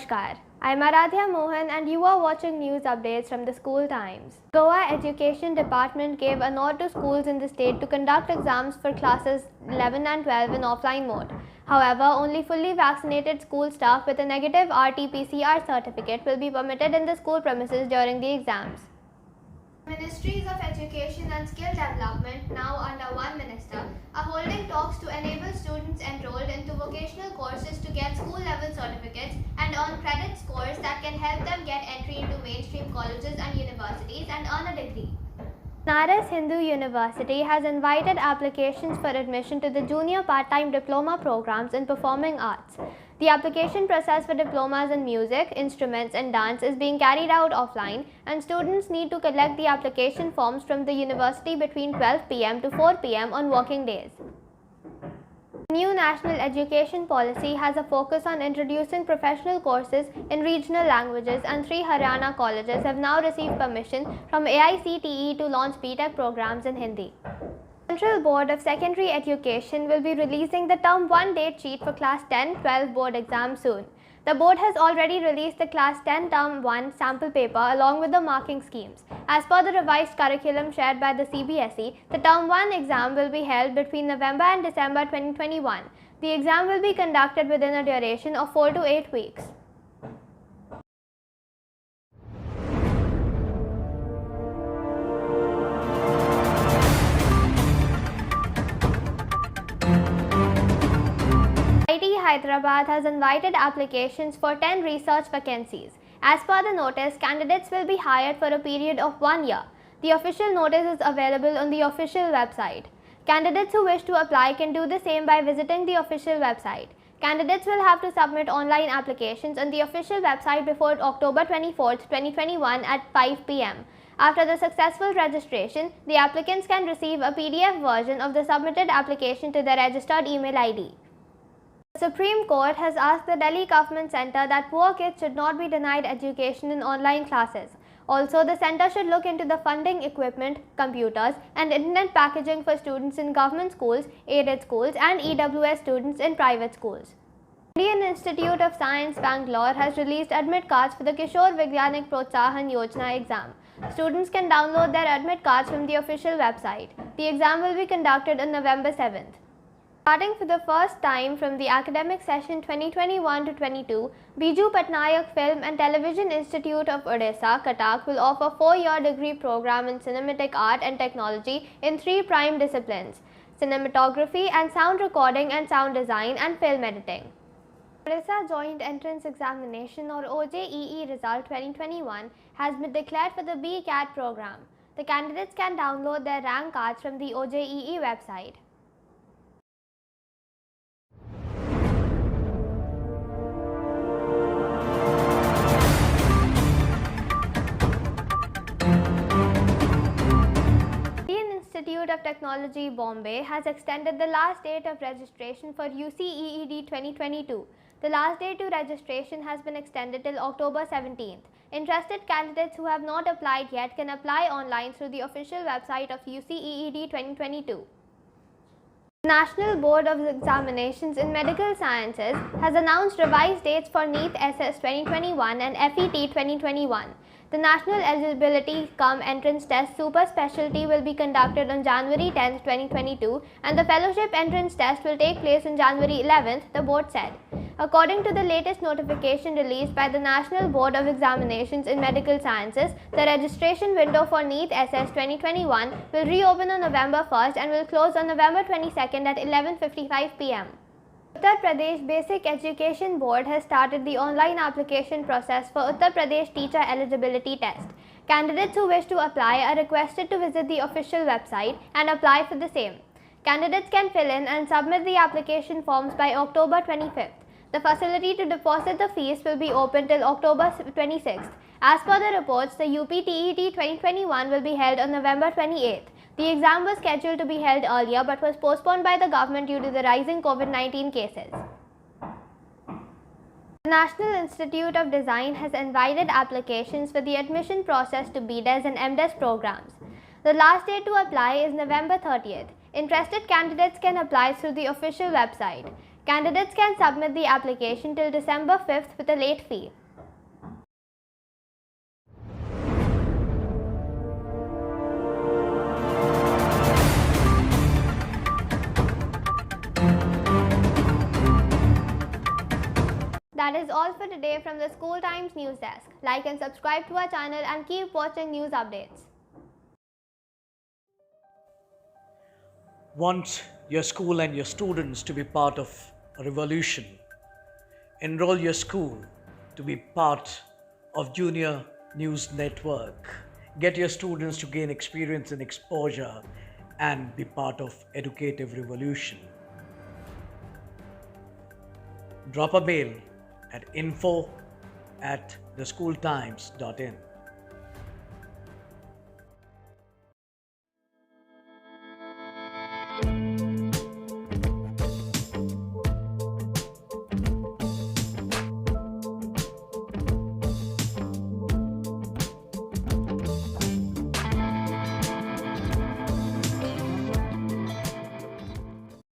Namaskar, I'm Aradhya Mohan and you are watching news updates from the School Times. Goa Education Department gave a nod to schools in the state to conduct exams for classes 11 and 12 in offline mode. However, only fully vaccinated school staff with a negative RT-PCR certificate will be permitted in the school premises during the exams. Ministries of Education and Skill Development, now under one minister, are holding talks to enable students enrolled into vocational courses to get school-level certificates and earn credit scores that can help them get entry into mainstream colleges and universities and earn a degree. Banaras Hindu University has invited applications for admission to the junior part-time diploma programs in performing arts. The application process for diplomas in music, instruments and dance is being carried out offline, and students need to collect the application forms from the university between 12 p.m. to 4 p.m. on working days. The new national education policy has a focus on introducing professional courses in regional languages, and 3 Haryana colleges have now received permission from AICTE to launch BTech programs in Hindi. The Central Board of Secondary Education will be releasing the Term 1 date sheet for Class 10-12 board exam soon. The board has already released the Class 10 Term 1 sample paper along with the marking schemes. As per the revised curriculum shared by the CBSE, the Term 1 exam will be held between November and December 2021. The exam will be conducted within a duration of 4 to 8 weeks. Hyderabad has invited applications for 10 research vacancies. As per the notice, candidates will be hired for a period of 1 year. The official notice is available on the official website. Candidates who wish to apply can do the same by visiting the official website. Candidates will have to submit online applications on the official website before October 24, 2021 at 5 p.m. After the successful registration, the applicants can receive a PDF version of the submitted application to their registered email ID. The Supreme Court has asked the Delhi Government Centre that poor kids should not be denied education in online classes. Also, the centre should look into the funding, equipment, computers and internet packaging for students in government schools, aided schools and EWS students in private schools. Indian Institute of Science, Bangalore has released admit cards for the Kishore Vigyanik Protsahan Yojana exam. Students can download their admit cards from the official website. The exam will be conducted on November 7th. Starting for the first time from the academic session 2021-22, Biju Patnaik Film and Television Institute of Odisha, Cuttack will offer a 4-year degree program in cinematic art and technology in 3 prime disciplines: cinematography and sound recording and sound design and film editing. Odisha Joint Entrance Examination or OJEE result 2021 has been declared for the BCAT program. The candidates can download their rank cards from the OJEE website. Institute of Technology, Bombay has extended the last date of registration for UCEED 2022. The last date to registration has been extended till October 17th. Interested candidates who have not applied yet can apply online through the official website of UCEED 2022. The National Board of Examinations in Medical Sciences has announced revised dates for NEET SS 2021 and FET 2021. The National Eligibility Cum Entrance Test Super Specialty will be conducted on January 10, 2022 and the Fellowship Entrance Test will take place on January 11th, the board said. According to the latest notification released by the National Board of Examinations in Medical Sciences, the registration window for NEET SS 2021 will reopen on November 1st and will close on November 22nd at 11:55 p.m. Uttar Pradesh Basic Education Board has started the online application process for Uttar Pradesh Teacher Eligibility Test. Candidates who wish to apply are requested to visit the official website and apply for the same. Candidates can fill in and submit the application forms by October 25th. The facility to deposit the fees will be open till October 26th. As per the reports, the UPTET 2021 will be held on November 28th. The exam was scheduled to be held earlier but was postponed by the government due to the rising COVID-19 cases. The National Institute of Design has invited applications for the admission process to BDES and MDES programs. The last date to apply is November 30th. Interested candidates can apply through the official website. Candidates can submit the application till December 5th with a late fee. That is all for today from the School Times News Desk. Like and subscribe to our channel and keep watching news updates. Want your school and your students to be part of a revolution? Enroll your school to be part of Junior News Network. Get your students to gain experience and exposure and be part of educative revolution. Drop a mail at info@theschooltimes.in.